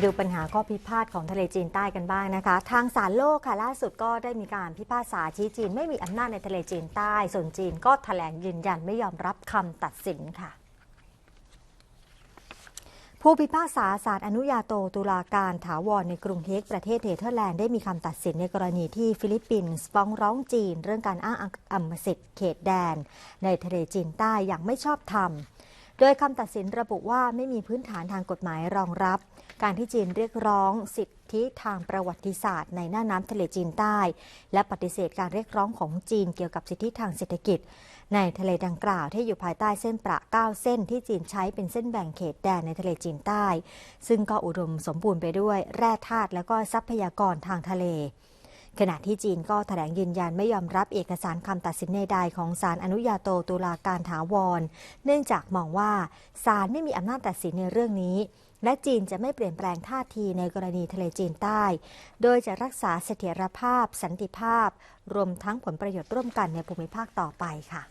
ดูปัญหาข้อพิพาทของทะเลจีนใต้กันบ้างนะคะทางศาลโลกค่ะล่าสุดก็ได้มีการพิพากษาชี้จีนไม่มีอำนาจในทะเลจีนใต้ส่วนจีนก็แถลงยืนยันไม่ยอมรับคำตัดสินค่ะผู้พิพากษาศาลอนุญาโตตุลาการถาวรในกรุงเฮกประเทศเนเธอร์แลนด์ได้มีคำตัดสินในกรณีที่ฟิลิปปินส์ฟ้องร้องจีนเรื่องการอ้างอำมสิทธิ์เขตแดนในทะเลจีนใต้อย่างไม่ชอบธรรมโดยคำตัดสินระบุว่าไม่มีพื้นฐานทางกฎหมายรองรับการที่จีนเรียกร้องสิทธิทางประวัติศาสตร์ในน่านน้ำทะเลจีนใต้และปฏิเสธการเรียกร้องของจีนเกี่ยวกับสิทธิทางเศรษฐกิจในทะเลดังกล่าวที่อยู่ภายใต้เส้นประ9เส้นที่จีนใช้เป็นเส้นแบ่งเขตแดนในทะเลจีนใต้ซึ่งก็อุดมสมบูรณ์ไปด้วยแร่ธาตุและก็ทรัพยากรทางทะเลขณะที่จีนก็แถลงยืนยันไม่ยอมรับเอกสารคำตัดสินใดๆของศาลอนุญาโตตุลาการถาวรเนื่องจากมองว่าศาลไม่มีอำนาจตัดสินในเรื่องนี้และจีนจะไม่เปลี่ยนแปลงท่าทีในกรณีทะเลจีนใต้โดยจะรักษาเสถียรภาพสันติภาพรวมทั้งผลประโยชน์ร่วมกันในภูมิภาคต่อไปค่ะ